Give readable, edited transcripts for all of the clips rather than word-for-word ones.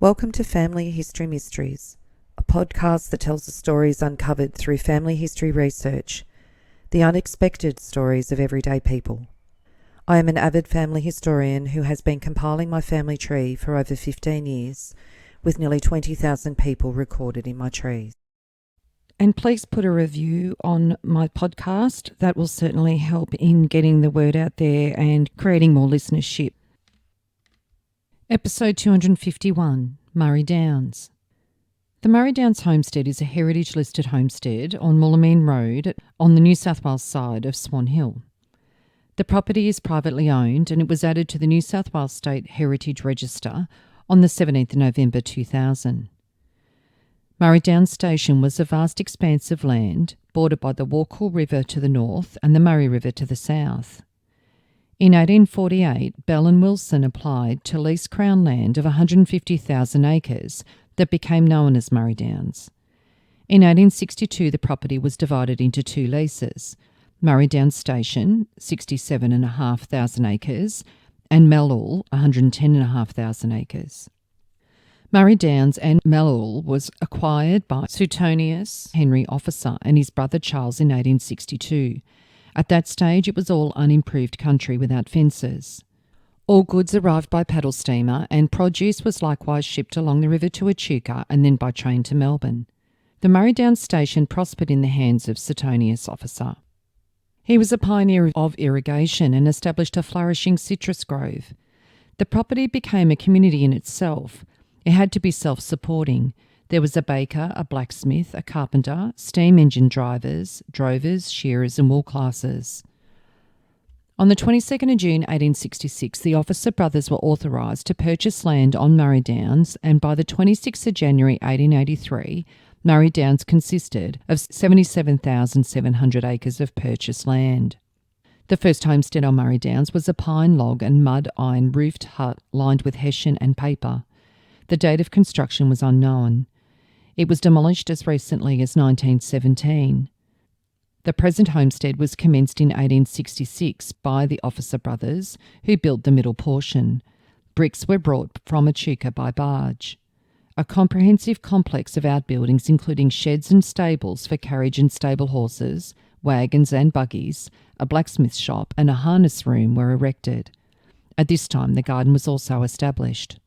Welcome to Family History Mysteries, a podcast that tells the stories uncovered through family history research, the unexpected stories of everyday people. I am an avid family historian who has been compiling my family tree for over 15 years, with nearly 20,000 people recorded in my trees. And please put a review on my podcast. That will certainly help in getting the word out there and creating more listenership. Episode 251, Murray Downs. The Murray Downs Homestead is a heritage-listed homestead on Moulamein Road on the New South Wales side of Swan Hill. The property is privately owned and it was added to the New South Wales State Heritage Register on the 17th of November 2000. Murray Downs Station was a vast expanse of land bordered by the Walkall River to the north and the Murray River to the south. In 1848, Bell and Wilson applied to lease Crown land of 150,000 acres that became known as Murray Downs. In 1862, the property was divided into two leases, Murray Downs Station, 67,500 acres, and Mellall, 110,500 acres. Murray Downs and Mellall was acquired by Suetonius Henry Officer and his brother Charles in 1862. At that stage, it was all unimproved country without fences. All goods arrived by paddle steamer, and produce was likewise shipped along the river to Echuca and then by train to Melbourne. The Murray Downs Station prospered in the hands of Suetonius Officer. He was a pioneer of irrigation and established a flourishing citrus grove. The property became a community in itself. It had to be self-supporting. There was a baker, a blacksmith, a carpenter, steam engine drivers, drovers, shearers and wool classes. On the 22nd of June 1866, the Officer brothers were authorised to purchase land on Murray Downs, and by the 26th of January 1883, Murray Downs consisted of 77,700 acres of purchased land. The first homestead on Murray Downs was a pine log and mud iron roofed hut lined with hessian and paper. The date of construction was unknown. It was demolished as recently as 1917. The present homestead was commenced in 1866 by the Officer brothers, who built the middle portion. Bricks were brought from Echuca by barge. A comprehensive complex of outbuildings, including sheds and stables for carriage and stable horses, wagons and buggies, a blacksmith shop and a harness room were erected. At this time, the garden was also established.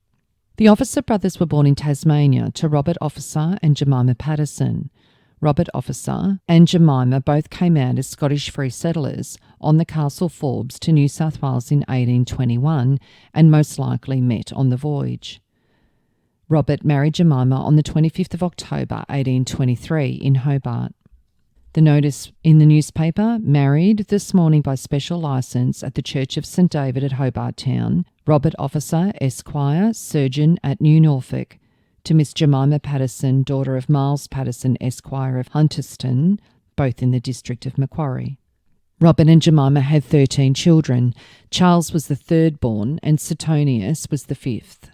The Officer brothers were born in Tasmania to Robert Officer and Jemima Patterson. Robert Officer and Jemima both came out as Scottish free settlers on the Castle Forbes to New South Wales in 1821 and most likely met on the voyage. Robert married Jemima on the 25th of October 1823 in Hobart. The notice in the newspaper, married this morning by special licence at the Church of St David at Hobart Town, Robert Officer, Esquire, surgeon at New Norfolk, to Miss Jemima Patterson, daughter of Miles Patterson, Esquire of Hunterston, both in the district of Macquarie. Robert and Jemima had 13 children. Charles was the third born and Suetonius was the fifth.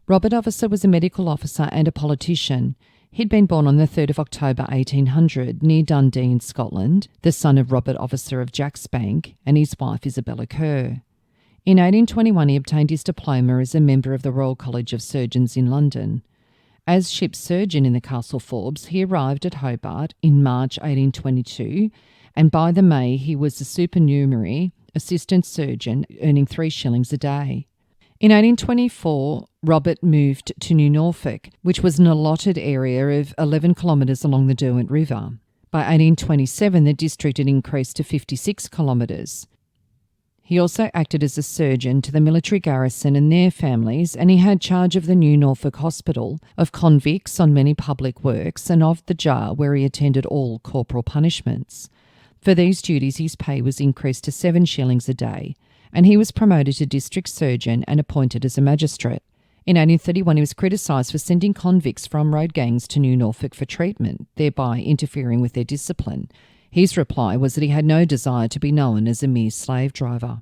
Robert Officer was a medical officer and a politician. He'd been born on the 3rd of October 1800 near Dundee in Scotland, the son of Robert Officer of Jacksbank and his wife Isabella Kerr. In 1821 he obtained his diploma as a member of the Royal College of Surgeons in London. As ship's surgeon in the Castle Forbes, he arrived at Hobart in March 1822, and by the May he was a supernumerary assistant surgeon earning 3 shillings a day. In 1824, Robert moved to New Norfolk, which was an allotted area of 11 kilometres along the Derwent River. By 1827, the district had increased to 56 kilometres. He also acted as a surgeon to the military garrison and their families, and he had charge of the New Norfolk Hospital, of convicts on many public works, and of the jail where he attended all corporal punishments. For these duties, his pay was increased to 7 shillings a day, and he was promoted to district surgeon and appointed as a magistrate. In 1831, he was criticised for sending convicts from road gangs to New Norfolk for treatment, thereby interfering with their discipline. His reply was that he had no desire to be known as a mere slave driver.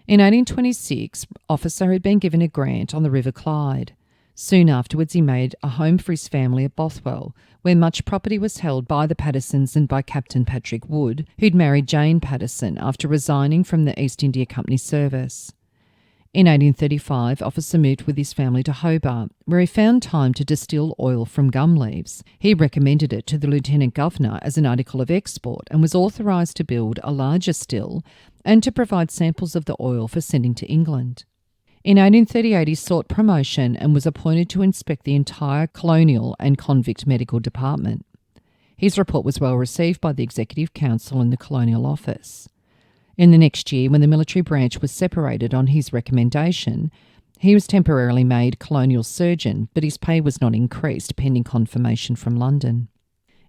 In 1826, Officer had been given a grant on the River Clyde. Soon afterwards, he made a home for his family at Bothwell, where much property was held by the Pattersons and by Captain Patrick Wood, who'd married Jane Patterson after resigning from the East India Company service. In 1835, Officer moved with his family to Hobart, where he found time to distill oil from gum leaves. He recommended it to the Lieutenant Governor as an article of export and was authorised to build a larger still and to provide samples of the oil for sending to England. In 1838, he sought promotion and was appointed to inspect the entire colonial and convict medical department. His report was well received by the Executive Council and the Colonial Office. In the next year, when the military branch was separated on his recommendation, he was temporarily made colonial surgeon, but his pay was not increased pending confirmation from London.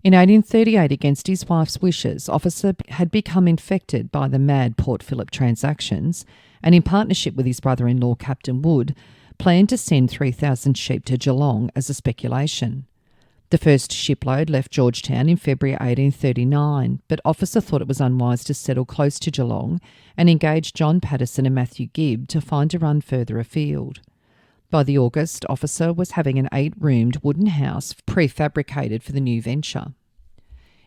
In 1838, against his wife's wishes, Officer had become infected by the mad Port Phillip transactions and, in partnership with his brother-in-law Captain Wood, planned to send 3,000 sheep to Geelong as a speculation. The first shipload left Georgetown in February 1839, but Officer thought it was unwise to settle close to Geelong and engaged John Patterson and Matthew Gibb to find a run further afield. By the August, Officer was having an 8-roomed wooden house prefabricated for the new venture.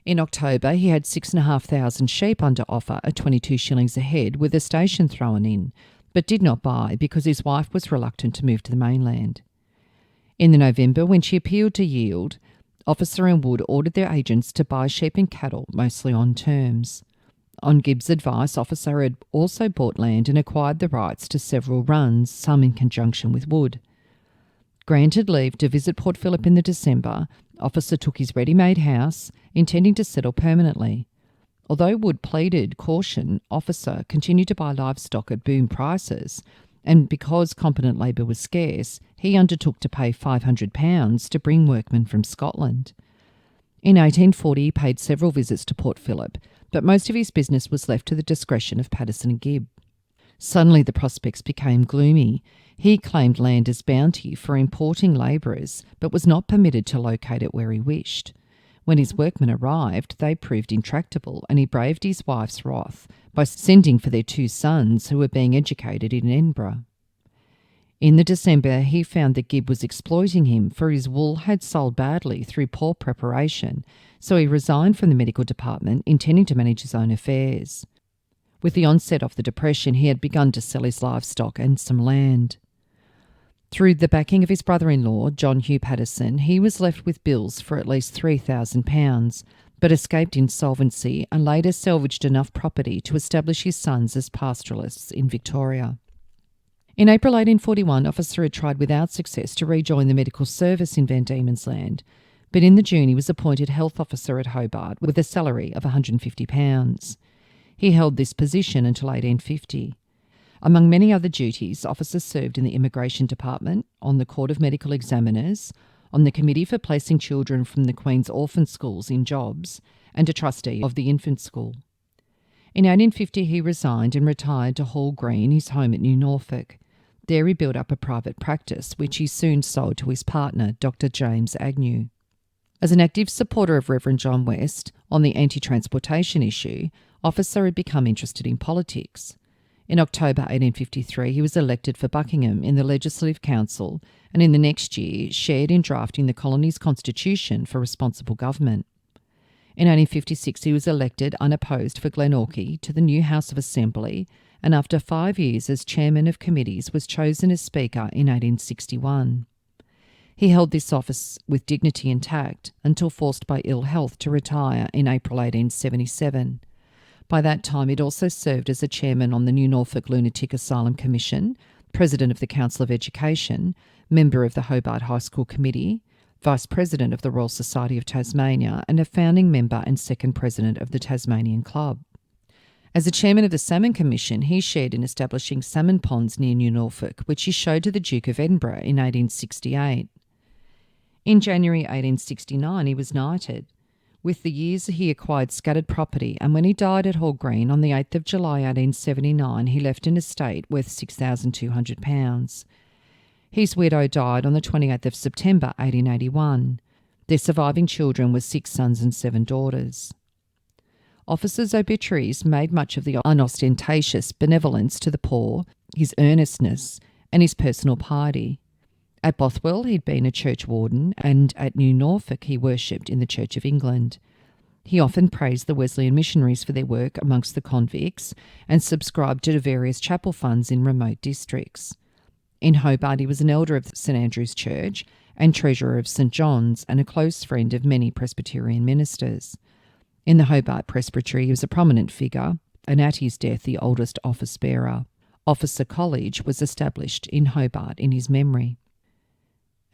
In October, he had 6,500 sheep under offer at 22 shillings a head with a station thrown in, but did not buy because his wife was reluctant to move to the mainland. In the November, when she appealed to yield, Officer and Wood ordered their agents to buy sheep and cattle, mostly on terms. On Gibbs' advice, Officer had also bought land and acquired the rights to several runs, some in conjunction with Wood. Granted leave to visit Port Phillip in the December, Officer took his ready-made house, intending to settle permanently. Although Wood pleaded caution, Officer continued to buy livestock at boom prices, and because competent labour was scarce, he undertook to pay £500 to bring workmen from Scotland. In 1840, he paid several visits to Port Phillip, but most of his business was left to the discretion of Patterson and Gibb. Suddenly the prospects became gloomy. He claimed land as bounty for importing labourers, but was not permitted to locate it where he wished. When his workmen arrived, they proved intractable, and he braved his wife's wrath by sending for their 2 sons who were being educated in Edinburgh. In the December, he found that Gibb was exploiting him, for his wool had sold badly through poor preparation, so he resigned from the medical department, intending to manage his own affairs. With the onset of the Depression, he had begun to sell his livestock and some land. Through the backing of his brother-in-law, John Hugh Patterson, he was left with bills for at least £3,000, but escaped insolvency and later salvaged enough property to establish his sons as pastoralists in Victoria. In April 1841, Officer had tried without success to rejoin the medical service in Van Diemen's Land, but in the June he was appointed health officer at Hobart with a salary of £150. He held this position until 1850. Among many other duties, Officer served in the Immigration Department, on the Court of Medical Examiners, on the Committee for Placing Children from the Queen's Orphan Schools in jobs, and a trustee of the Infant School. In 1850 he resigned and retired to Hall Green, his home at New Norfolk. There he built up a private practice, which he soon sold to his partner, Dr. James Agnew. As an active supporter of Reverend John West on the anti-transportation issue, Officer had become interested in politics. In October 1853, he was elected for Buckingham in the Legislative Council, and in the next year shared in drafting the colony's constitution for responsible government. In 1856, he was elected unopposed for Glenorchy to the new House of Assembly, and after 5 years as chairman of committees was chosen as Speaker in 1861. He held this office with dignity and tact until forced by ill health to retire in April 1877. By that time, he'd also served as a chairman on the New Norfolk Lunatic Asylum Commission, president of the Council of Education, member of the Hobart High School Committee, vice president of the Royal Society of Tasmania, and a founding member and second president of the Tasmanian Club. As a chairman of the Salmon Commission, he shared in establishing salmon ponds near New Norfolk, which he showed to the Duke of Edinburgh in 1868. In January 1869, he was knighted. With the years, he acquired scattered property, and when he died at Hall Green on the 8th of July 1879, he left an estate worth £6,200. His widow died on the 28th of September 1881. Their surviving children were 6 sons and 7 daughters. Officers' obituaries made much of the unostentatious benevolence to the poor, his earnestness, and his personal piety. At Bothwell, he'd been a churchwarden, and at New Norfolk he worshipped in the Church of England. He often praised the Wesleyan missionaries for their work amongst the convicts and subscribed to various chapel funds in remote districts. In Hobart, he was an elder of St Andrew's Church and treasurer of St John's and a close friend of many Presbyterian ministers. In the Hobart Presbytery, he was a prominent figure, and at his death, the oldest office bearer. Officer College was established in Hobart in his memory.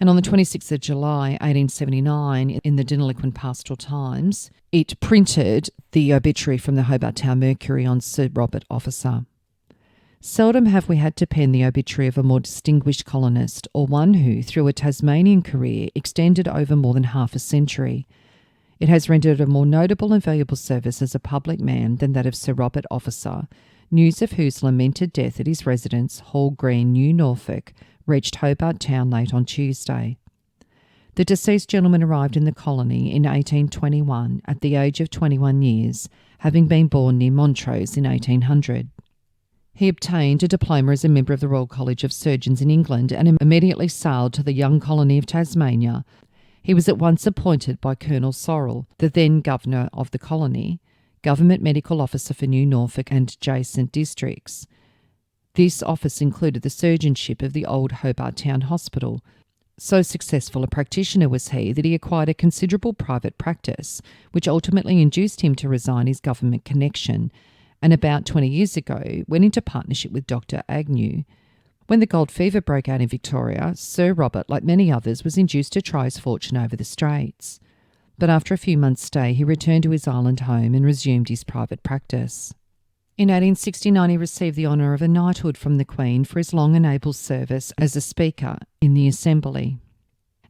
And on the 26th of July 1879, in the Deniliquin Pastoral Times, it printed the obituary from the Hobart Town Mercury on Sir Robert Officer. Seldom have we had to pen the obituary of a more distinguished colonist, or one who, through a Tasmanian career, extended over more than half a century. It has rendered a more notable and valuable service as a public man than that of Sir Robert Officer, news of whose lamented death at his residence, Hall Green, New Norfolk, reached Hobart Town late on Tuesday. The deceased gentleman arrived in the colony in 1821 at the age of 21 years, having been born near Montrose in 1800. He obtained a diploma as a member of the Royal College of Surgeons in England and immediately sailed to the young colony of Tasmania. He was at once appointed by Colonel Sorrell, the then governor of the colony, Government Medical Officer for New Norfolk and adjacent districts. This office included the surgeonship of the old Hobart Town Hospital. So successful a practitioner was he that he acquired a considerable private practice, which ultimately induced him to resign his government connection, and about 20 years ago went into partnership with Dr. Agnew. When the gold fever broke out in Victoria, Sir Robert, like many others, was induced to try his fortune over the Straits. But after a few months' stay, he returned to his island home and resumed his private practice. In 1869, he received the honour of a knighthood from the Queen for his long and able service as a Speaker in the Assembly.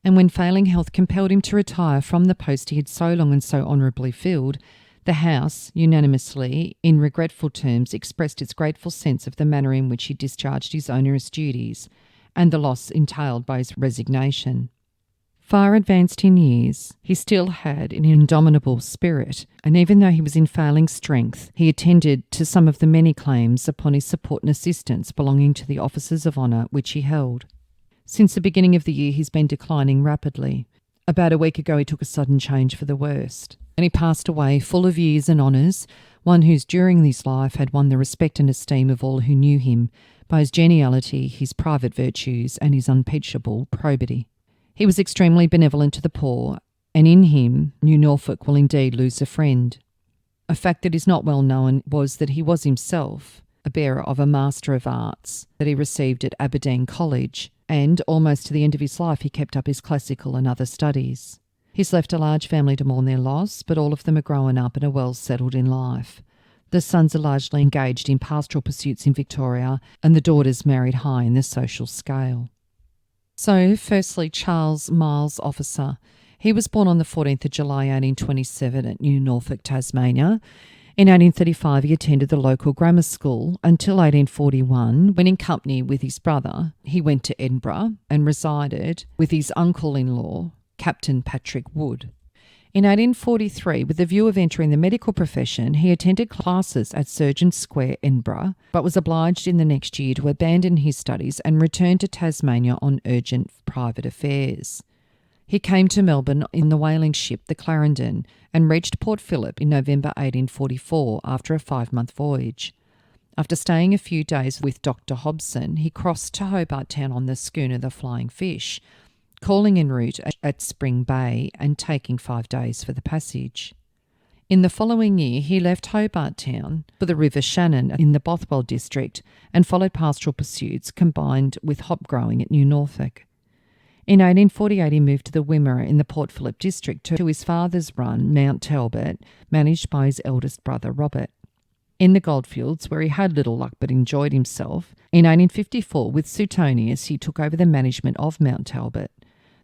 And when failing health compelled him to retire from the post he had so long and so honourably filled, the House, unanimously, in regretful terms, expressed its grateful sense of the manner in which he discharged his onerous duties and the loss entailed by his resignation. Far advanced in years, he still had an indomitable spirit, and even though he was in failing strength, he attended to some of the many claims upon his support and assistance belonging to the offices of honour which he held. Since the beginning of the year, he's been declining rapidly. About a week ago, he took a sudden change for the worst, and he passed away full of years and honours, one whose during his life had won the respect and esteem of all who knew him by his geniality, his private virtues, and his unimpeachable probity. He was extremely benevolent to the poor, and in him New Norfolk will indeed lose a friend. A fact that is not well known was that he was himself a bearer of a Master of Arts that he received at Aberdeen College, and almost to the end of his life he kept up his classical and other studies. He's left a large family to mourn their loss, but all of them are grown up and are well settled in life. The sons are largely engaged in pastoral pursuits in Victoria, and the daughters married high in the social scale. So, firstly, Charles Miles Officer. He was born on the 14th of July 1827 at New Norfolk, Tasmania. In 1835, he attended the local grammar school until 1841, when in company with his brother, he went to Edinburgh and resided with his uncle-in-law, Captain Patrick Wood. In 1843, with the view of entering the medical profession, he attended classes at Surgeons Square, Edinburgh, but was obliged in the next year to abandon his studies and return to Tasmania on urgent private affairs. He came to Melbourne in the whaling ship the Clarendon and reached Port Phillip in November 1844 after a 5-month voyage. After staying a few days with Dr. Hobson, he crossed to Hobart Town on the schooner the Flying Fish, calling en route at Spring Bay and taking 5 days for the passage. In the following year, he left Hobart Town for the River Shannon in the Bothwell district and followed pastoral pursuits combined with hop growing at New Norfolk. In 1848, he moved to the Wimmera in the Port Phillip district to his father's run, Mount Talbot, managed by his eldest brother, Robert. In the goldfields, where he had little luck but enjoyed himself, in 1854, with Suetonius, he took over the management of Mount Talbot.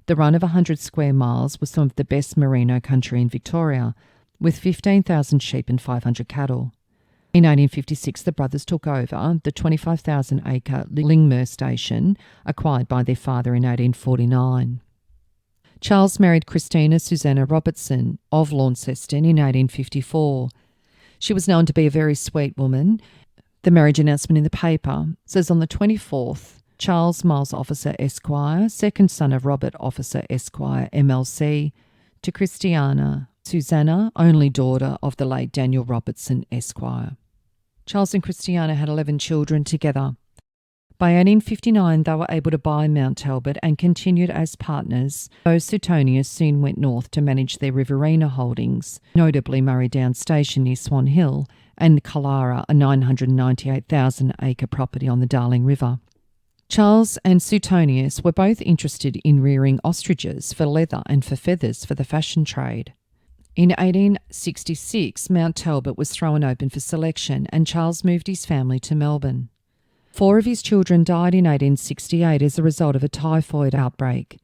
The run of 100 square miles was some of the best merino country in Victoria, with 15,000 sheep and 500 cattle. In 1856, the brothers took over the 25,000-acre Lingmer station, acquired by their father in 1849. Charles married Christina Susanna Robertson of Launceston in 1854. She was known to be a very sweet woman. The marriage announcement in the paper says on the 24th, Charles Miles Officer Esquire, second son of Robert Officer Esquire MLC, to Christiana Susanna, only daughter of the late Daniel Robertson, Esquire. Charles and Christiana had 11 children together. By 1859, they were able to buy Mount Talbot and continued as partners, though Suetonius soon went north to manage their Riverina holdings, notably Murray Downs Station near Swan Hill and Killara, a 998,000-acre property on the Darling River. Charles and Suetonius were both interested in rearing ostriches for leather and for feathers for the fashion trade. In 1866, Mount Talbot was thrown open for selection and Charles moved his family to Melbourne. 4 of his children died in 1868 as a result of a typhoid outbreak.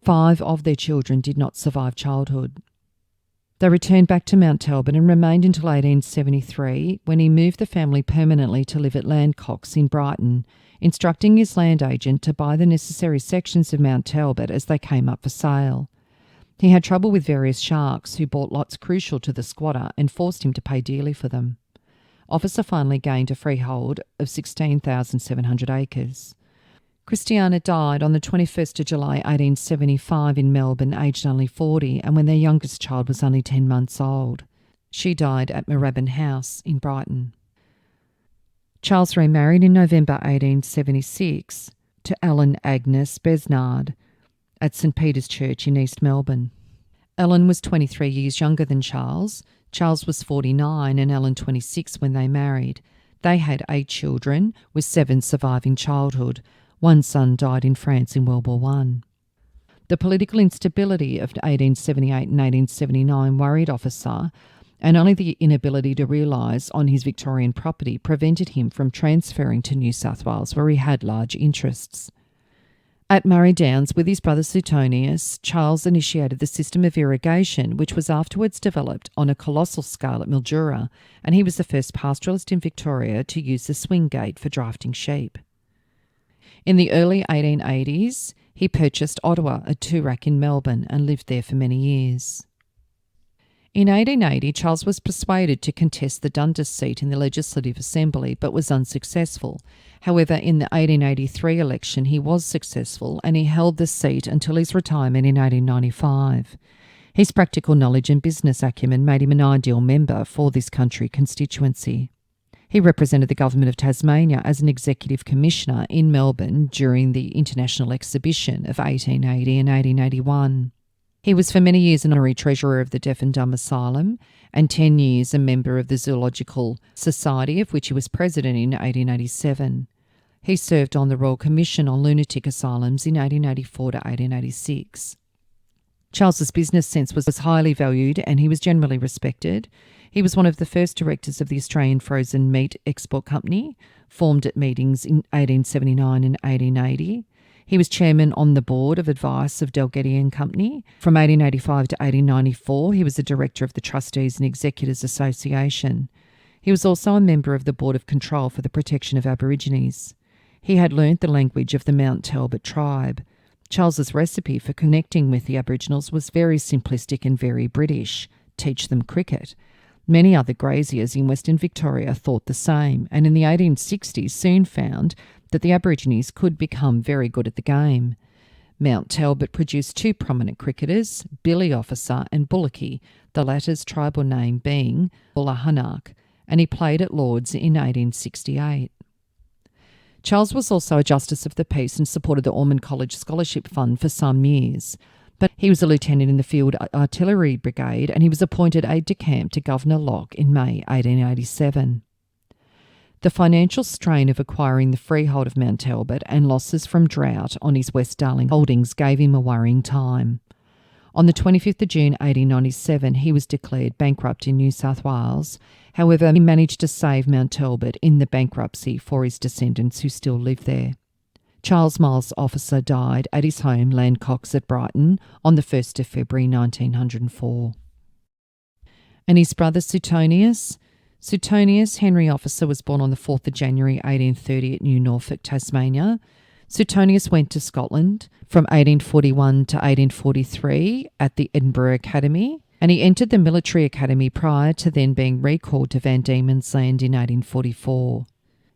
5 of their children did not survive childhood. They returned back to Mount Talbot and remained until 1873, when he moved the family permanently to live at Landcox in Brighton, instructing his land agent to buy the necessary sections of Mount Talbot as they came up for sale. He had trouble with various sharks who bought lots crucial to the squatter and forced him to pay dearly for them. Officer finally gained a freehold of 16,700 acres. Christiana died on the 21st of July 1875 in Melbourne, aged only 40, and when their youngest child was only 10 months old. She died at Moorabbin House in Brighton. Charles remarried in November 1876 to Ellen Agnes Besnard at St Peter's Church in East Melbourne. Ellen was 23 years younger than Charles. Charles was 49 and Ellen 26 when they married. They had 8 children, with 7 surviving childhood. One son died in France in World War I. The political instability of 1878 and 1879 worried Officer, and only the inability to realise on his Victorian property prevented him from transferring to New South Wales, where he had large interests. At Murray Downs, with his brother Suetonius, Charles initiated the system of irrigation, which was afterwards developed on a colossal scale at Mildura, and he was the first pastoralist in Victoria to use the swing gate for drafting sheep. In the early 1880s, he purchased Ottawa, a toorak in Melbourne, and lived there for many years. In 1880, Charles was persuaded to contest the Dundas seat in the Legislative Assembly, but was unsuccessful. However, in the 1883 election, he was successful, and he held the seat until his retirement in 1895. His practical knowledge and business acumen made him an ideal member for this country constituency. He represented the Government of Tasmania as an Executive Commissioner in Melbourne during the International Exhibition of 1880 and 1881. He was for many years an honorary treasurer of the Deaf and Dumb Asylum and 10 years a member of the Zoological Society, of which he was president in 1887. He served on the Royal Commission on Lunatic Asylums in 1884 to 1886. Charles's business sense was highly valued and he was generally respected. He was one of the first directors of the Australian Frozen Meat Export Company, formed at meetings in 1879 and 1880. He was chairman on the board of advice of Dalgety and Company. From 1885 to 1894, he was the director of the Trustees and Executors Association. He was also a member of the Board of Control for the Protection of Aborigines. He had learnt the language of the Mount Talbot tribe. Charles's recipe for connecting with the Aboriginals was very simplistic and very British: teach them cricket. Many other graziers in Western Victoria thought the same, and in the 1860s soon found that the Aborigines could become very good at the game. Mount Talbot produced 2 prominent cricketers, Billy Officer and Bullocky, the latter's tribal name being Bullahunak, and he played at Lord's in 1868. Charles was also a Justice of the Peace and supported the Ormond College Scholarship Fund for some years, but he was a lieutenant in the Field Artillery Brigade and he was appointed aide-de-camp to Governor Locke in May 1887. The financial strain of acquiring the freehold of Mount Talbot and losses from drought on his West Darling holdings gave him a worrying time. On the 25th of June 1897, he was declared bankrupt in New South Wales. However, he managed to save Mount Talbot in the bankruptcy for his descendants who still live there. Charles Miles Officer died at his home, Landcox at Brighton, on the 1st of February 1904. And his brother Suetonius Henry Officer was born on the 4th of January 1830 at New Norfolk, Tasmania. Suetonius went to Scotland from 1841 to 1843 at the Edinburgh Academy, and he entered the military academy prior to then being recalled to Van Diemen's Land in 1844.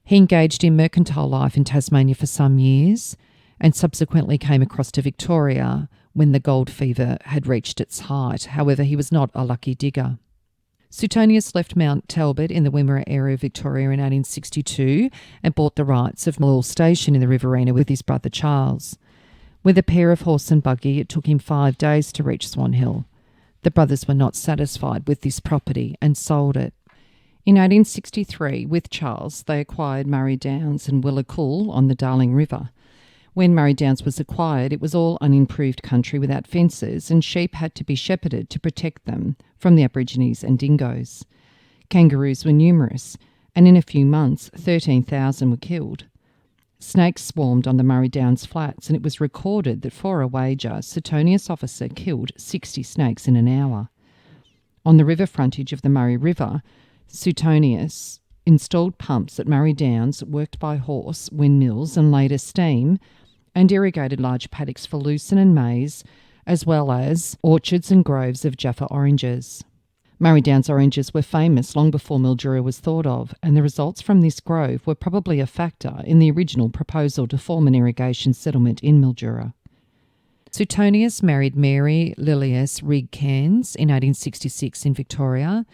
He engaged in mercantile life in Tasmania for some years and subsequently came across to Victoria, when the gold fever had reached its height. However, he was not a lucky digger. Suetonius left Mount Talbot in the Wimmera area of Victoria in 1862 and bought the rights of Mill Station in the Riverina with his brother Charles. With a pair of horse and buggy, it took him 5 days to reach Swan Hill. The brothers were not satisfied with this property and sold it. In 1863, with Charles, they acquired Murray Downs and Willacool on the Darling River. When Murray Downs was acquired, it was all unimproved country without fences, and sheep had to be shepherded to protect them from the Aborigines and dingoes. Kangaroos were numerous, and in a few months, 13,000 were killed. Snakes swarmed on the Murray Downs flats, and it was recorded that for a wager, Suetonius officer killed 60 snakes in an hour. On the river frontage of the Murray River, Suetonius installed pumps at Murray Downs, worked by horse, windmills and later steam, and irrigated large paddocks for lucerne and maize, as well as orchards and groves of Jaffa oranges. Murray Downs oranges were famous long before Mildura was thought of, and the results from this grove were probably a factor in the original proposal to form an irrigation settlement in Mildura. Suetonius married Mary Lilias Rigg-Cairns in 1866 in Victoria.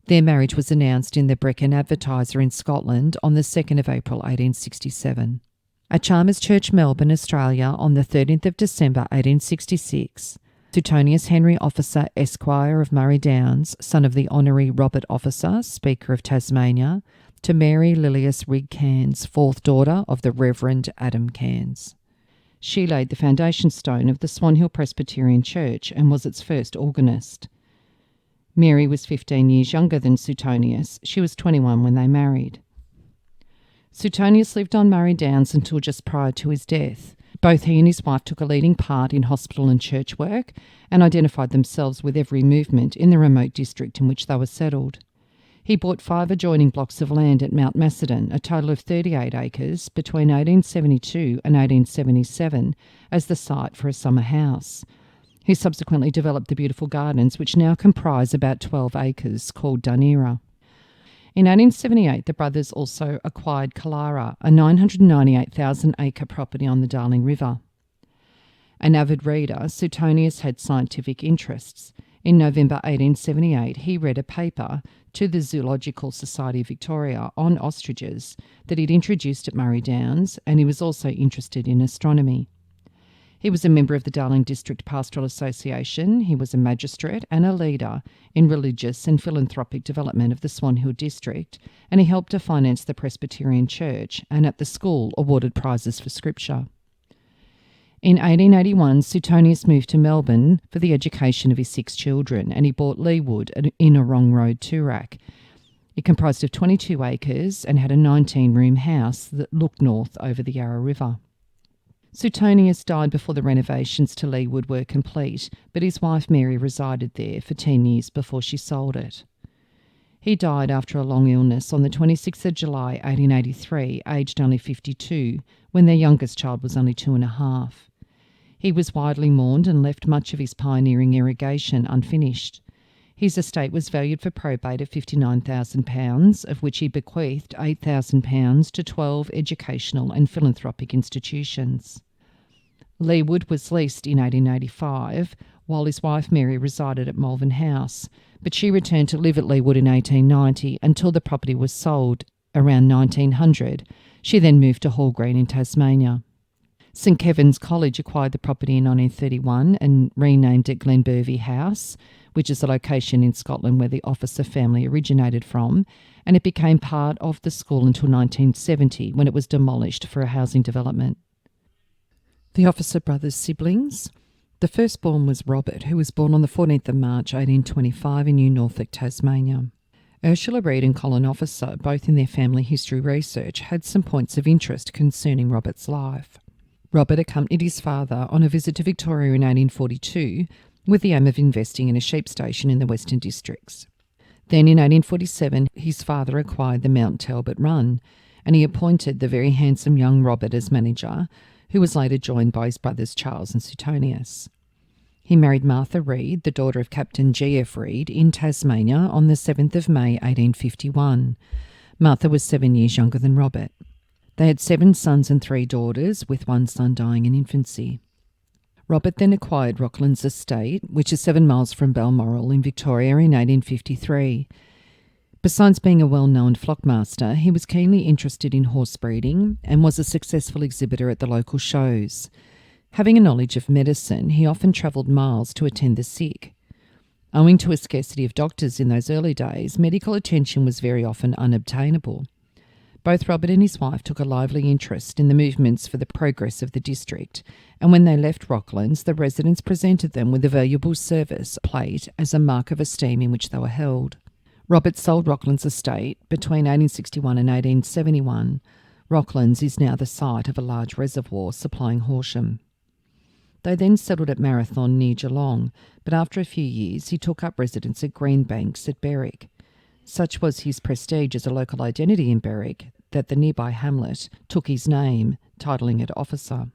Their marriage was announced in the Brecon Advertiser in Scotland on the 2nd of April 1867. At Chalmers Church, Melbourne, Australia, on the 13th of December 1866, Suetonius Henry Officer, Esquire of Murray Downs, son of the Honorary Robert Officer, Speaker of Tasmania, to Mary Lilias Rigg-Cairns, fourth daughter of the Reverend Adam Cairns. She laid the foundation stone of the Swan Hill Presbyterian Church and was its first organist. Mary was 15 years younger than Suetonius. She was 21 when they married. Suetonius lived on Murray Downs until just prior to his death. Both he and his wife took a leading part in hospital and church work and identified themselves with every movement in the remote district in which they were settled. He bought 5 adjoining blocks of land at Mount Macedon, a total of 38 acres, between 1872 and 1877 as the site for a summer house. He subsequently developed the beautiful gardens, which now comprise about 12 acres, called Dunera. In 1878, the brothers also acquired Killara, a 998,000-acre property on the Darling River. An avid reader, Suetonius had scientific interests. In November 1878, he read a paper to the Zoological Society of Victoria on ostriches that he'd introduced at Murray Downs, and he was also interested in astronomy. He was a member of the Darling District Pastoral Association. He was a magistrate and a leader in religious and philanthropic development of the Swan Hill District, and he helped to finance the Presbyterian Church and at the school awarded prizes for scripture. In 1881, Suetonius moved to Melbourne for the education of his 6 children, and he bought Leewood in Moulamein Road, Toorak. It comprised of 22 acres and had a 19-room house that looked north over the Yarra River. Suetonius died before the renovations to Leewood were complete, but his wife Mary resided there for 10 years before she sold it. He died after a long illness on the 26th of July 1883, aged only 52, when their youngest child was only 2.5. He was widely mourned and left much of his pioneering irrigation unfinished. His estate was valued for probate at £59,000, of which he bequeathed £8,000 to 12 educational and philanthropic institutions. Leewood was leased in 1885, while his wife Mary resided at Malvern House, but she returned to live at Leewood in 1890 until the property was sold around 1900. She then moved to Hall Green in Tasmania. St Kevin's College acquired the property in 1931 and renamed it Glenbervie House, which is a location in Scotland where the officer family originated from, and it became part of the school until 1970, when it was demolished for a housing development. The officer brothers' siblings. The firstborn was Robert, who was born on the 14th of March 1825 in New Norfolk, Tasmania. Ursula Reid and Colin Officer, both in their family history research, had some points of interest concerning Robert's life. Robert accompanied his father on a visit to Victoria in 1842 with the aim of investing in a sheep station in the Western Districts. Then in 1847, his father acquired the Mount Talbot run, and he appointed the very handsome young Robert as manager, who was later joined by his brothers Charles and Suetonius. He married Martha Reid, the daughter of Captain G.F. Reid, in Tasmania on the 7th of May 1851. Martha was 7 years younger than Robert. They had 7 sons and 3 daughters, with one son dying in infancy. Robert then acquired Rocklands Estate, which is 7 miles from Balmoral in Victoria, in 1853. Besides being a well-known flockmaster, he was keenly interested in horse breeding and was a successful exhibitor at the local shows. Having a knowledge of medicine, he often travelled miles to attend the sick. Owing to a scarcity of doctors in those early days, medical attention was very often unobtainable. Both Robert and his wife took a lively interest in the movements for the progress of the district, and when they left Rocklands, the residents presented them with a valuable service plate as a mark of esteem in which they were held. Robert sold Rocklands Estate between 1861 and 1871. Rocklands is now the site of a large reservoir supplying Horsham. They then settled at Marathon near Geelong, but after a few years he took up residence at Greenbanks at Berwick. Such was his prestige as a local identity in Berwick that the nearby hamlet took his name, titling it Officer.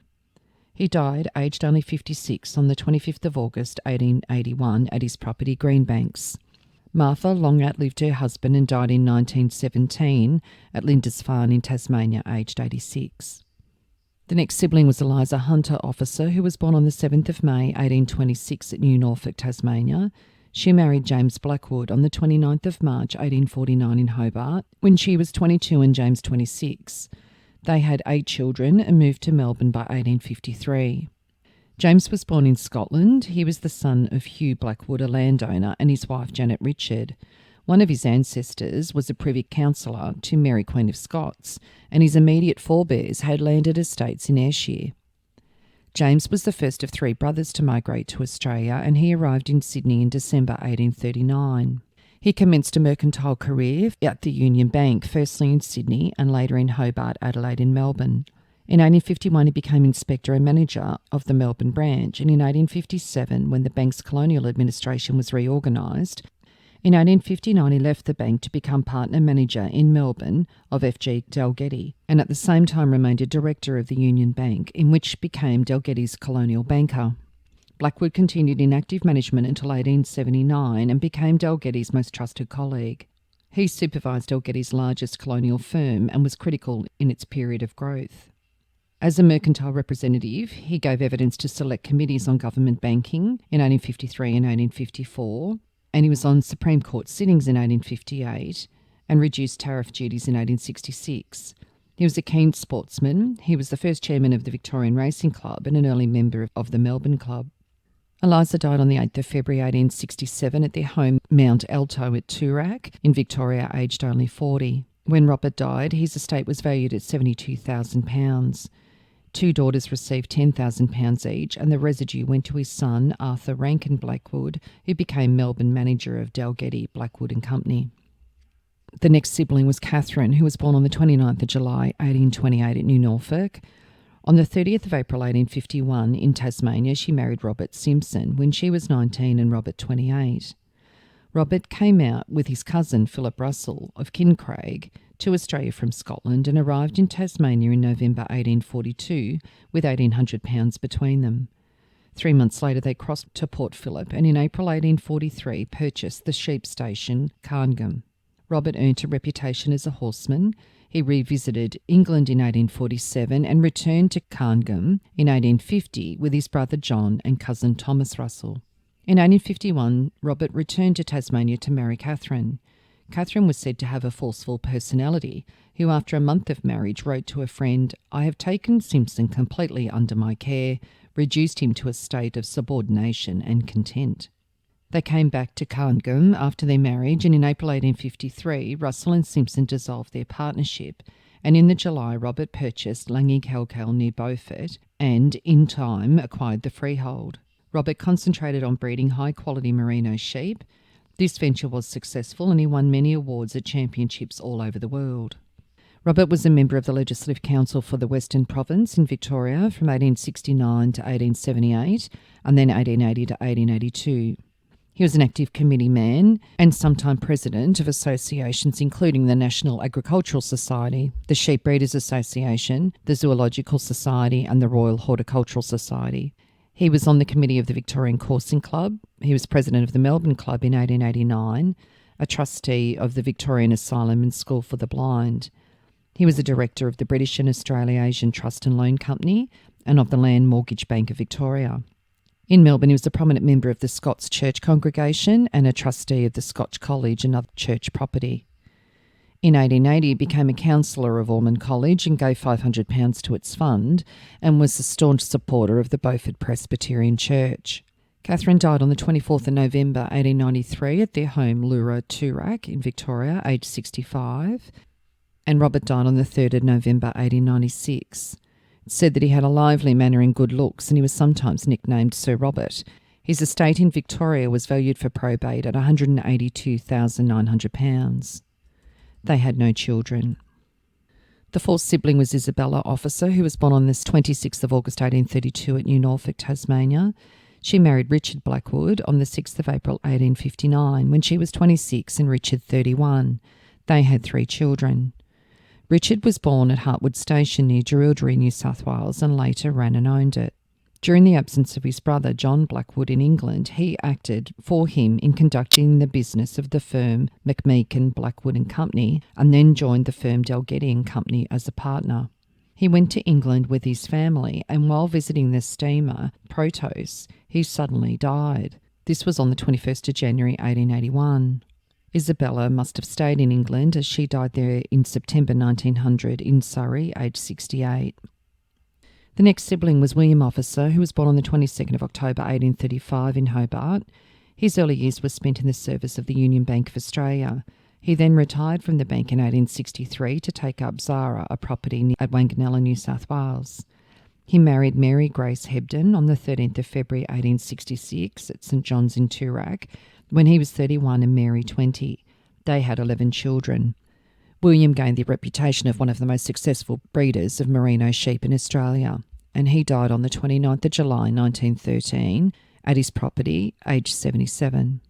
He died, aged only 56, on the 25th of August 1881 at his property Greenbanks. Martha long outlived her husband and died in 1917 at Lindisfarne in Tasmania, aged 86. The next sibling was Eliza Hunter, officer, who was born on the 7th of May 1826 at New Norfolk, Tasmania. She married James Blackwood on the 29th of March 1849 in Hobart, when she was 22 and James 26. They had 8 children and moved to Melbourne by 1853. James was born in Scotland. He was the son of Hugh Blackwood, a landowner, and his wife Janet Richard. One of his ancestors was a privy councillor to Mary Queen of Scots, and his immediate forebears had landed estates in Ayrshire. James was the first of 3 brothers to migrate to Australia, and he arrived in Sydney in December 1839. He commenced a mercantile career at the Union Bank, firstly in Sydney and later in Hobart, Adelaide and Melbourne. In 1851 he became inspector and manager of the Melbourne branch, and in 1857, when the bank's colonial administration was reorganised, in 1859 he left the bank to become partner manager in Melbourne of F.G. Dalgety, and at the same time remained a director of the Union Bank, in which became Dalgety's colonial banker. Blackwood continued in active management until 1879 and became Dalgety's most trusted colleague. He supervised Dalgety's largest colonial firm and was critical in its period of growth. As a mercantile representative, he gave evidence to select committees on government banking in 1853 and 1854, and he was on Supreme Court sittings in 1858 and reduced tariff duties in 1866. He was a keen sportsman. He was the first chairman of the Victorian Racing Club and an early member of the Melbourne Club. Eliza died on the 8th of February 1867 at their home Mount Alto at Toorak in Victoria, aged only 40. When Robert died, his estate was valued at £72,000. 2 daughters received £10,000 each, and the residue went to his son, Arthur Rankin Blackwood, who became Melbourne manager of Dalgety, Blackwood and Company. The next sibling was Catherine, who was born on the 29th of July 1828 at New Norfolk. On the 30th of April 1851 in Tasmania, she married Robert Simpson when she was 19 and Robert 28. Robert came out with his cousin Philip Russell of Kincraig to Australia from Scotland and arrived in Tasmania in November 1842 with £1,800 between them. 3 months later they crossed to Port Phillip and in April 1843 purchased the sheep station Carngham. Robert earned a reputation as a horseman. He revisited England in 1847 and returned to Carngham in 1850 with his brother John and cousin Thomas Russell. In 1851, Robert returned to Tasmania to marry Catherine. Catherine was said to have a forceful personality, who after a month of marriage wrote to a friend, "I have taken Simpson completely under my care, reduced him to a state of subordination and content." They came back to Carngham after their marriage, and in April 1853, Russell and Simpson dissolved their partnership, and in the July, Robert purchased Langy Kalkal near Beaufort and, in time, acquired the freehold. Robert concentrated on breeding high-quality merino sheep. This venture was successful and he won many awards at championships all over the world. Robert was a member of the Legislative Council for the Western Province in Victoria from 1869 to 1878 and then 1880 to 1882. He was an active committee man and sometime president of associations including the National Agricultural Society, the Sheep Breeders Association, the Zoological Society and the Royal Horticultural Society. He was on the committee of the Victorian Coursing Club. He was president of the Melbourne Club in 1889, a trustee of the Victorian Asylum and School for the Blind. He was a director of the British and Australasian Trust and Loan Company and of the Land Mortgage Bank of Victoria. In Melbourne, he was a prominent member of the Scots Church congregation and a trustee of the Scotch College and other church property. In 1880, he became a counsellor of Ormond College and gave £500 to its fund and was a staunch supporter of the Beaufort Presbyterian Church. Catherine died on the 24th of November 1893 at their home Leura, Toorak in Victoria, aged 65, and Robert died on the 3rd of November 1896. It's said that he had a lively manner and good looks, and he was sometimes nicknamed Sir Robert. His estate in Victoria was valued for probate at £182,900. They had no children. The fourth sibling was Isabella Officer, who was born on the 26th of August 1832 at New Norfolk, Tasmania. She married Richard Blackwood on the 6th of April 1859 when she was 26 and Richard 31. They had 3 children. Richard was born at Hartwood Station near Jerilderie, New South Wales, and later ran and owned it. During the absence of his brother John Blackwood in England, he acted for him in conducting the business of the firm McMeekin, Blackwood and Company, and then joined the firm Dalgetty and Company as a partner. He went to England with his family, and while visiting the steamer Protos, he suddenly died. This was on the 21st of January 1881. Isabella must have stayed in England as she died there in September 1900 in Surrey, aged 68. The next sibling was William Officer, who was born on the 22nd of October 1835 in Hobart. His early years were spent in the service of the Union Bank of Australia. He then retired from the bank in 1863 to take up Zara, a property at Wanganella, New South Wales. He married Mary Grace Hebden on the 13th of February 1866 at St John's in Toorak, when he was 31 and Mary 20. They had 11 children. William gained the reputation of one of the most successful breeders of merino sheep in Australia, and he died on the 29th of July 1913 at his property, aged 77.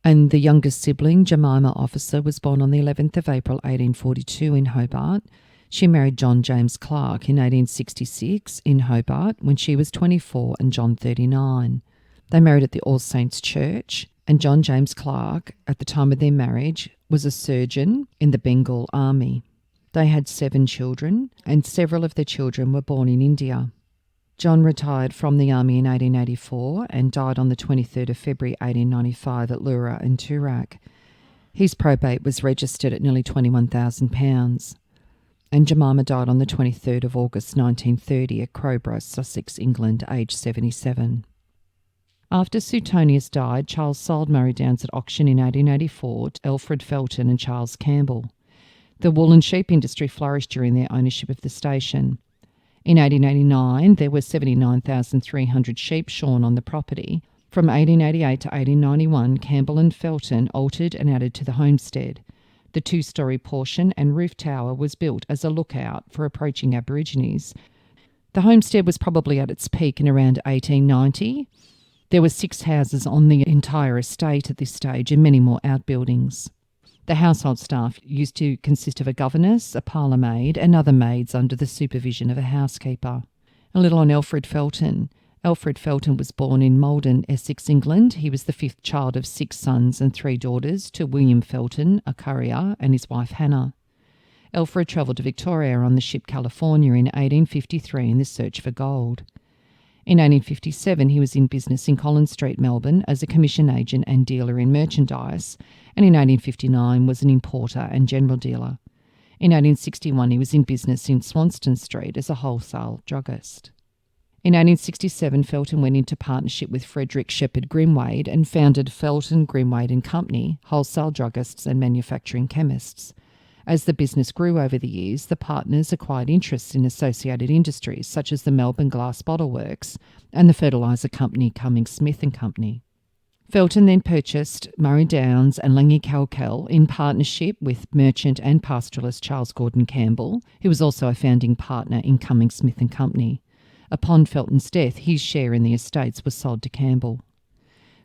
And the youngest sibling, Jemima Officer, was born on the 11th of April 1842 in Hobart. She married John James Clark in 1866 in Hobart when she was 24 and John 39. They married at the All Saints Church, and John James Clark, at the time of their marriage, was a surgeon in the Bengal Army. They had 7 children, and several of their children were born in India. John retired from the army in 1884 and died on the 23rd of February 1895 at Leura and Toorak. His probate was registered at nearly £21,000. And Jemima died on the 23rd of August 1930 at Crowborough, Sussex, England, aged 77. After Suetonius died, Charles sold Murray Downs at auction in 1884 to Alfred Felton and Charles Campbell. The wool and sheep industry flourished during their ownership of the station. In 1889, there were 79,300 sheep shorn on the property. From 1888 to 1891, Campbell and Felton altered and added to the homestead. The 2-storey portion and roof tower was built as a lookout for approaching Aborigines. The homestead was probably at its peak in around 1890. There were 6 houses on the entire estate at this stage and many more outbuildings. The household staff used to consist of a governess, a parlour maid and other maids under the supervision of a housekeeper. A little on Alfred Felton. Alfred Felton was born in Malden, Essex, England. He was the 5th child of 6 sons and 3 daughters to William Felton, a currier, and his wife Hannah. Alfred travelled to Victoria on the ship California in 1853 in the search for gold. In 1857, he was in business in Collins Street, Melbourne, as a commission agent and dealer in merchandise, and in 1859 was an importer and general dealer. In 1861, he was in business in Swanston Street as a wholesale druggist. In 1867, Felton went into partnership with Frederick Shepherd Grimwade and founded Felton, Grimwade and Company, wholesale druggists and manufacturing chemists. As the business grew over the years, the partners acquired interests in associated industries such as the Melbourne Glass Bottle Works and the fertiliser company Cummings Smith and Company. Felton then purchased Murray Downs and Langy Kalkal in partnership with merchant and pastoralist Charles Gordon Campbell, who was also a founding partner in Cummings Smith and Company. Upon Felton's death, his share in the estates was sold to Campbell.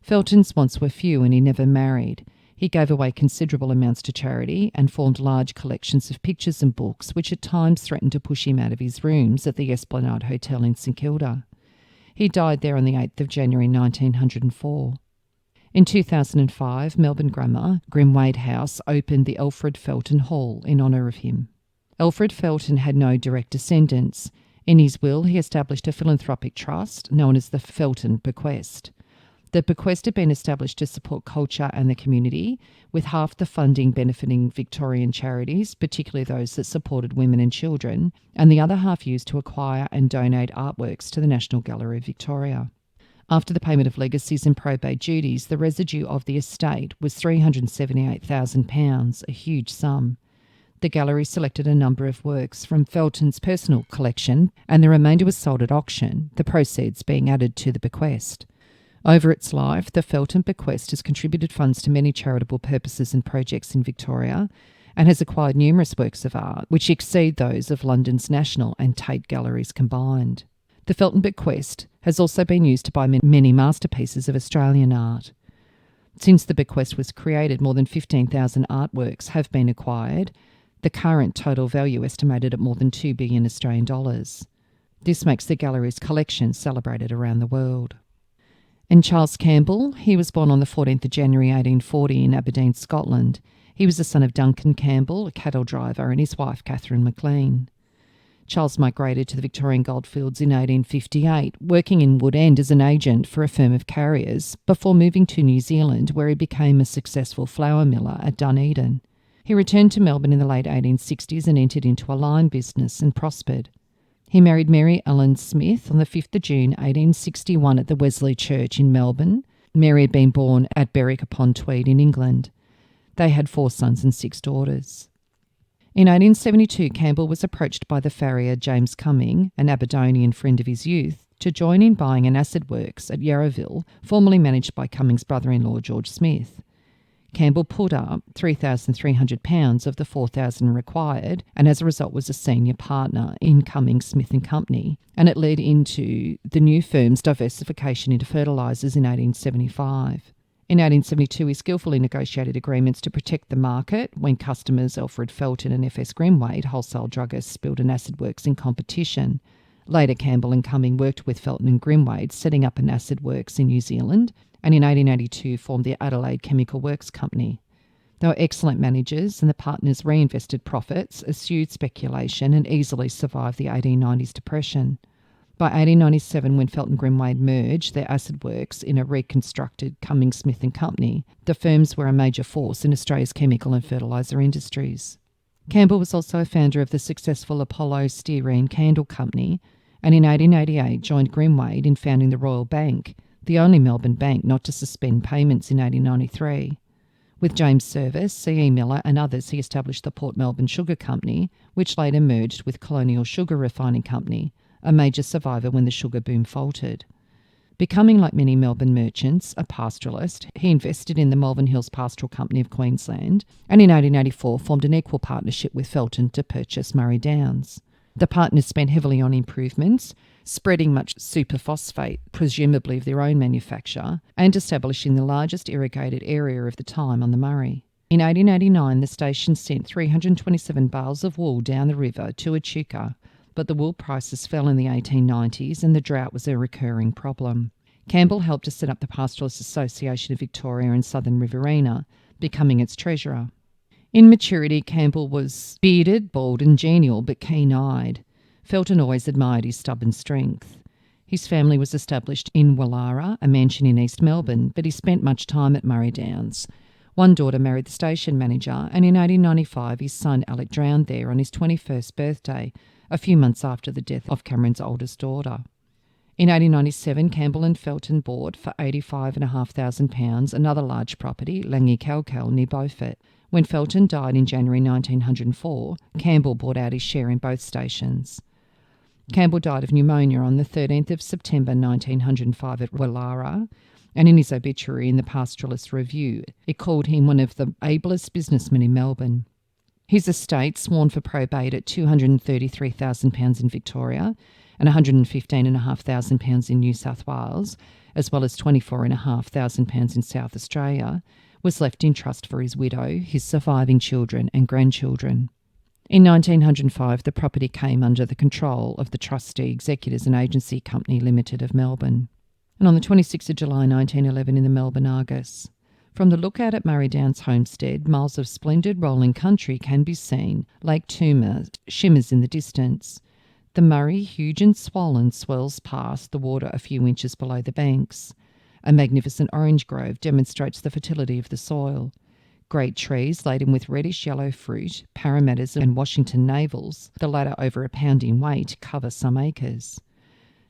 Felton's wants were few and he never married. He gave away considerable amounts to charity and formed large collections of pictures and books which at times threatened to push him out of his rooms at the Esplanade Hotel in St Kilda. He died there on the 8th of January 1904. In 2005, Melbourne Grammar, Grimwade House, opened the Alfred Felton Hall in honour of him. Alfred Felton had no direct descendants. In his will, he established a philanthropic trust known as the Felton Bequest. The bequest had been established to support culture and the community, with half the funding benefiting Victorian charities, particularly those that supported women and children, and the other half used to acquire and donate artworks to the National Gallery of Victoria. After the payment of legacies and probate duties, the residue of the estate was £378,000, a huge sum. The gallery selected a number of works from Felton's personal collection, and the remainder was sold at auction, the proceeds being added to the bequest. Over its life, the Felton Bequest has contributed funds to many charitable purposes and projects in Victoria and has acquired numerous works of art which exceed those of London's National and Tate galleries combined. The Felton Bequest has also been used to buy many masterpieces of Australian art. Since the bequest was created, more than 15,000 artworks have been acquired, the current total value estimated at more than $2 billion Australian dollars. This makes the gallery's collection celebrated around the world. And Charles Campbell, he was born on the 14th of January 1840 in Aberdeen, Scotland. He was the son of Duncan Campbell, a cattle driver, and his wife Catherine McLean. Charles migrated to the Victorian goldfields in 1858, working in Woodend as an agent for a firm of carriers, before moving to New Zealand, where he became a successful flour miller at Dunedin. He returned to Melbourne in the late 1860s and entered into a lime business and prospered. He married Mary Ellen Smith on the 5th of June 1861 at the Wesley Church in Melbourne. Mary had been born at Berwick-upon-Tweed in England. They had 4 sons and 6 daughters. In 1872, Campbell was approached by the farrier James Cumming, an Aberdonian friend of his youth, to join in buying an acid works at Yarraville, formerly managed by Cumming's brother-in-law George Smith. Campbell put up £3,300 of the £4,000 required, and as a result was a senior partner in Cumming, Smith and Company, and it led into the new firm's diversification into fertilisers in 1875. In 1872, he skillfully negotiated agreements to protect the market when customers Alfred Felton and F.S. Grimwade, wholesale druggists, built an acid works in competition. Later, Campbell and Cumming worked with Felton and Grimwade, setting up an acid works in New Zealand, and in 1882 formed the Adelaide Chemical Works Company. They were excellent managers, and the partners reinvested profits, eschewed speculation, and easily survived the 1890s depression. By 1897, when Felton Grimwade merged their acid works in a reconstructed Cumming Smith and Company, the firms were a major force in Australia's chemical and fertiliser industries. Campbell was also a founder of the successful Apollo Stearine Candle Company, and in 1888 joined Grimwade in founding the Royal Bank, the only Melbourne bank not to suspend payments in 1893. With James Service, C.E. Miller and others, he established the Port Melbourne Sugar Company, which later merged with Colonial Sugar Refining Company, a major survivor when the sugar boom faltered. Becoming, like many Melbourne merchants, a pastoralist, he invested in the Malvern Hills Pastoral Company of Queensland, and in 1884 formed an equal partnership with Felton to purchase Murray Downs. The partners spent heavily on improvements, spreading much superphosphate, presumably of their own manufacture, and establishing the largest irrigated area of the time on the Murray. In 1889, the station sent 327 bales of wool down the river to Echuca, but the wool prices fell in the 1890s and the drought was a recurring problem. Campbell helped to set up the Pastoralist Association of Victoria and Southern Riverina, becoming its treasurer. In maturity, Campbell was bearded, bald and genial, but keen-eyed. Felton always admired his stubborn strength. His family was established in Wallara, a mansion in East Melbourne, but he spent much time at Murray Downs. One daughter married the station manager, and in 1895 his son Alec drowned there on his 21st birthday, a few months after the death of Cameron's oldest daughter. In 1897, Campbell and Felton bought for £85,500 another large property, Langi Kalkal, near Beaufort. When Felton died in January 1904, Campbell bought out his share in both stations. Campbell died of pneumonia on the 13th of September 1905 at Wallara, and in his obituary in the Pastoralist Review, it called him one of the ablest businessmen in Melbourne. His estate, sworn for probate at £233,000 in Victoria and £115,500 in New South Wales, as well as £24,500 in South Australia, was left in trust for his widow, his surviving children and grandchildren. In 1905, the property came under the control of the Trustee Executors and Agency Company Limited of Melbourne. And on the 26th of July 1911 in the Melbourne Argus, from the lookout at Murray Downs Homestead, miles of splendid rolling country can be seen. Lake Toomer shimmers in the distance. The Murray, huge and swollen, swells past the water a few inches below the banks. A magnificent orange grove demonstrates the fertility of the soil. Great trees laden with reddish-yellow fruit, parramatters and Washington navels, the latter over a pound in weight, cover some acres.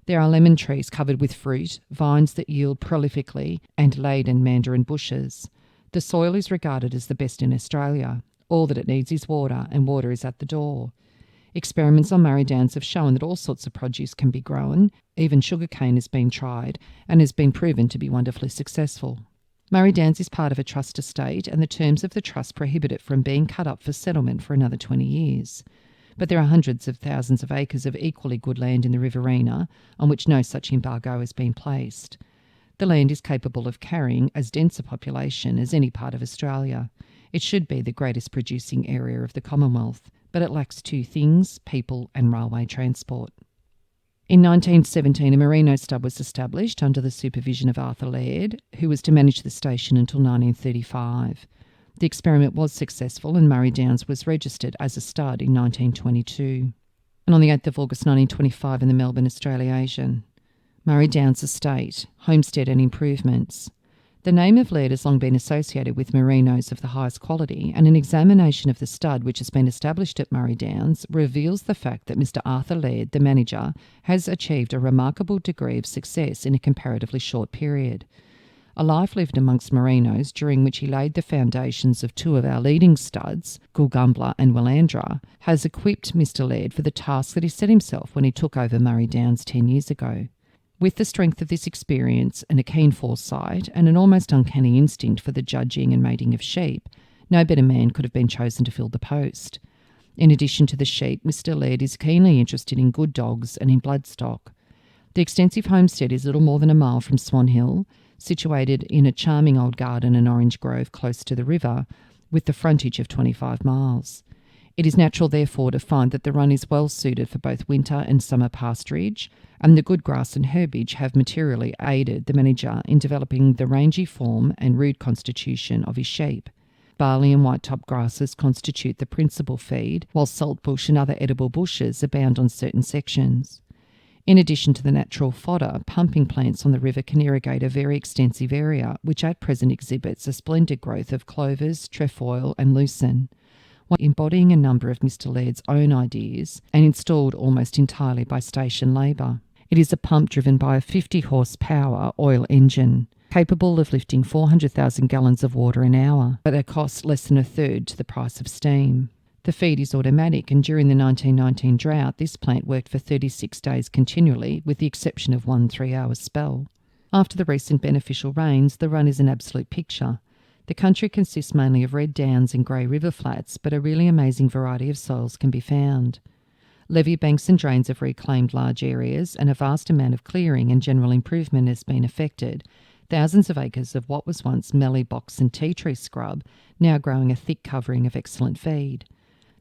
There are lemon trees covered with fruit, vines that yield prolifically, and laden mandarin bushes. The soil is regarded as the best in Australia. All that it needs is water, and water is at the door. Experiments on Murray Downs have shown that all sorts of produce can be grown. Even sugarcane has been tried and has been proven to be wonderfully successful. Murray Downs is part of a trust estate, and the terms of the trust prohibit it from being cut up for settlement for another 20 years. But there are hundreds of thousands of acres of equally good land in the Riverina on which no such embargo has been placed. The land is capable of carrying as dense a population as any part of Australia. It should be the greatest producing area of the Commonwealth, but it lacks two things: people and railway transport. In 1917, a merino stud was established under the supervision of Arthur Laird, who was to manage the station until 1935. The experiment was successful, and Murray Downs was registered as a stud in 1922. And on the 8th of August 1925 in the Melbourne Australian, Murray Downs Estate, Homestead and Improvements. The name of Laird has long been associated with merinos of the highest quality, and an examination of the stud which has been established at Murray Downs reveals the fact that Mr. Arthur Laird, the manager, has achieved a remarkable degree of success in a comparatively short period. A life lived amongst merinos, during which he laid the foundations of two of our leading studs, Gulgumbla and Willandra, has equipped Mr. Laird for the task that he set himself when he took over Murray Downs 10 years ago. With the strength of this experience and a keen foresight and an almost uncanny instinct for the judging and mating of sheep, no better man could have been chosen to fill the post. In addition to the sheep, Mr. Laird is keenly interested in good dogs and in bloodstock. The extensive homestead is little more than a mile from Swan Hill, situated in a charming old garden and orange grove close to the river, with the frontage of 25 miles. It is natural, therefore, to find that the run is well suited for both winter and summer pasturage, and the good grass and herbage have materially aided the manager in developing the rangy form and rude constitution of his sheep. Barley and white-top grasses constitute the principal feed, while saltbush and other edible bushes abound on certain sections. In addition to the natural fodder, pumping plants on the river can irrigate a very extensive area, which at present exhibits a splendid growth of clovers, trefoil and lucerne, embodying a number of Mr. Laird's own ideas and installed almost entirely by station labour. It is a pump driven by a 50 horsepower oil engine, capable of lifting 400,000 gallons of water an hour, at a cost less than a third to the price of steam. The feed is automatic, and during the 1919 drought, this plant worked for 36 days continually, with the exception of one 3-hour spell. After the recent beneficial rains, the run is an absolute picture. The country consists mainly of red downs and grey river flats, but a really amazing variety of soils can be found. Levee banks and drains have reclaimed large areas, and a vast amount of clearing and general improvement has been effected. Thousands of acres of what was once mallee box and tea tree scrub, now growing a thick covering of excellent feed.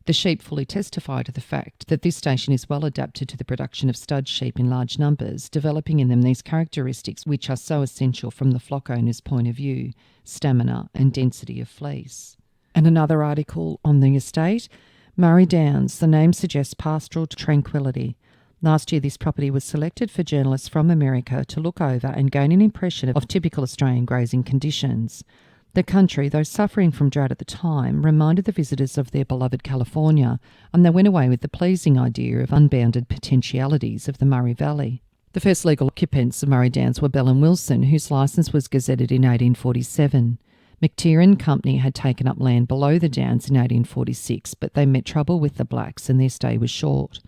The sheep fully testify to the fact that this station is well adapted to the production of stud sheep in large numbers, developing in them these characteristics which are so essential from the flock owner's point of view: stamina and density of fleece. And another article on the estate, Murray Downs. The name suggests pastoral tranquility. Last year, this property was selected for journalists from America to look over and gain an impression of typical Australian grazing conditions. The country, though suffering from drought at the time, reminded the visitors of their beloved California, and they went away with the pleasing idea of unbounded potentialities of the Murray Valley. The first legal occupants of Murray Downs were Bell and Wilson, whose licence was gazetted in 1847. McTiernan Company had taken up land below the Downs in 1846, but they met trouble with the blacks and their stay was short.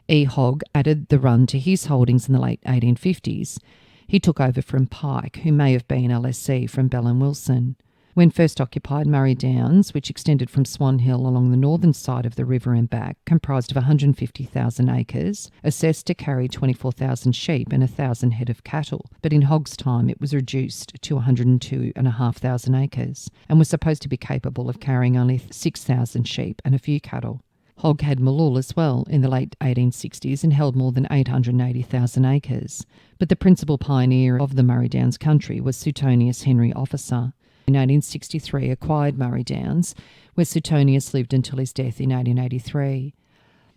E. Hogg added the run to his holdings in the late 1850s. He took over from Pike, who may have been a lessee from Bell and Wilson. When first occupied, Murray Downs, which extended from Swan Hill along the northern side of the river and back, comprised of 150,000 acres, assessed to carry 24,000 sheep and 1,000 head of cattle, but in Hogg's time it was reduced to 102,500 acres, and was supposed to be capable of carrying only 6,000 sheep and a few cattle. Hogg had Moolul as well in the late 1860s and held more than 880,000 acres, but the principal pioneer of the Murray Downs country was Suetonius Henry Officer. In 1863 acquired Murray Downs, where Suetonius lived until his death in 1883.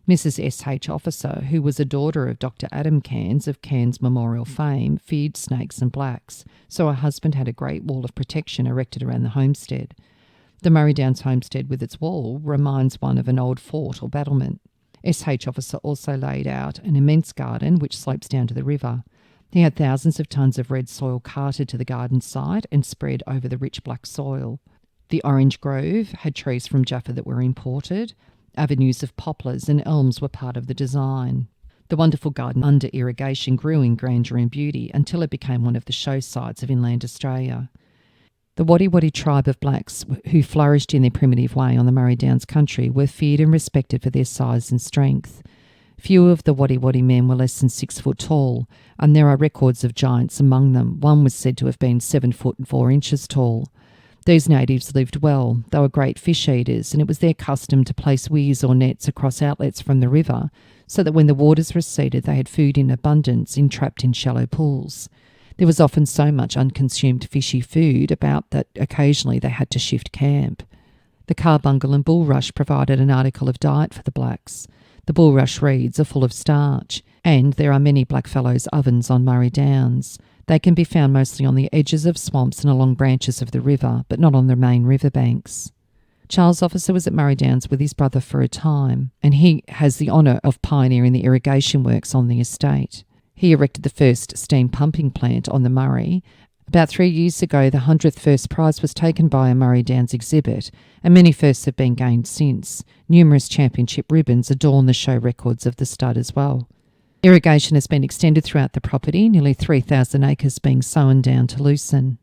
Mrs. S.H. Officer, who was a daughter of Dr. Adam Cairns of Cairns Memorial fame, feared snakes and blacks, so her husband had a great wall of protection erected around the homestead. The Murray Downs Homestead with its wall reminds one of an old fort or battlement. S.H. Officer also laid out an immense garden which slopes down to the river. He had thousands of tons of red soil carted to the garden site and spread over the rich black soil. The orange grove had trees from Jaffa that were imported. Avenues of poplars and elms were part of the design. The wonderful garden under irrigation grew in grandeur and beauty until it became one of the show sites of inland Australia. The Wadi Wadi tribe of blacks who flourished in their primitive way on the Murray Downs country were feared and respected for their size and strength. Few of the Wadi Wadi men were less than 6 foot tall, and there are records of giants among them. One was said to have been 7 foot and 4 inches tall. These natives lived well. They were great fish eaters, and it was their custom to place weirs or nets across outlets from the river so that when the waters receded they had food in abundance entrapped in shallow pools. There was often so much unconsumed fishy food about that occasionally they had to shift camp. The carbuncle and bulrush provided an article of diet for the blacks. The bulrush reeds are full of starch, and there are many blackfellows ovens on Murray Downs. They can be found mostly on the edges of swamps and along branches of the river, but not on the main riverbanks. Charles Officer was at Murray Downs with his brother for a time, and he has the honour of pioneering the irrigation works on the estate. He erected the first steam pumping plant on the Murray. About 3 years ago, the 100th first prize was taken by a Murray Downs exhibit, and many firsts have been gained since. Numerous championship ribbons adorn the show records of the stud as well. Irrigation has been extended throughout the property, nearly 3,000 acres being sown down to Lucerne.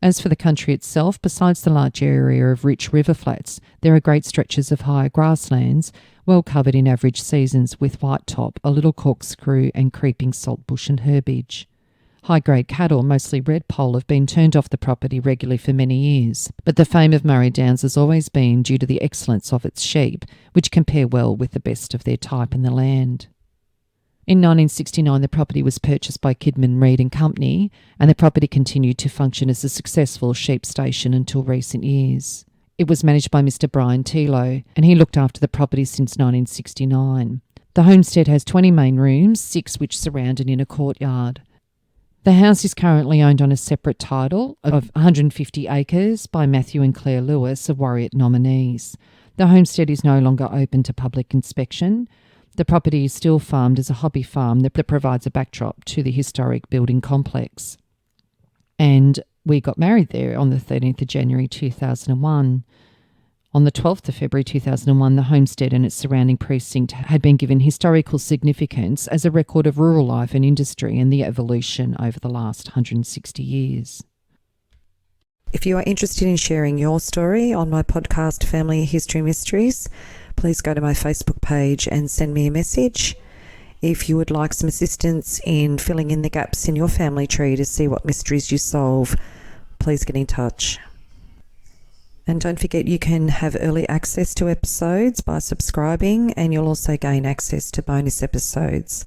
As for the country itself, besides the large area of rich river flats, there are great stretches of higher grasslands, well covered in average seasons with white top, a little corkscrew and creeping saltbush and herbage. High-grade cattle, mostly red poll, have been turned off the property regularly for many years, but the fame of Murray Downs has always been due to the excellence of its sheep, which compare well with the best of their type in the land. In 1969, the property was purchased by Kidman Reed and Company, and the property continued to function as a successful sheep station until recent years. It was managed by Mr. Brian Tilo, and he looked after the property since 1969. The homestead has 20 main rooms, 6 which surround an inner courtyard. The house is currently owned on a separate title of 150 acres by Matthew and Claire Lewis of Warrior nominees. The homestead is no longer open to public inspection. The property is still farmed as a hobby farm that provides a backdrop to the historic building complex. And we got married there on the 13th of January 2001. On the 12th of February 2001, the homestead and its surrounding precinct had been given historical significance as a record of rural life and industry and the evolution over the last 160 years. If you are interested in sharing your story on my podcast, Family History Mysteries, please go to my Facebook page and send me a message. If you would like some assistance in filling in the gaps in your family tree to see what mysteries you solve, please get in touch. And don't forget you can have early access to episodes by subscribing, and you'll also gain access to bonus episodes.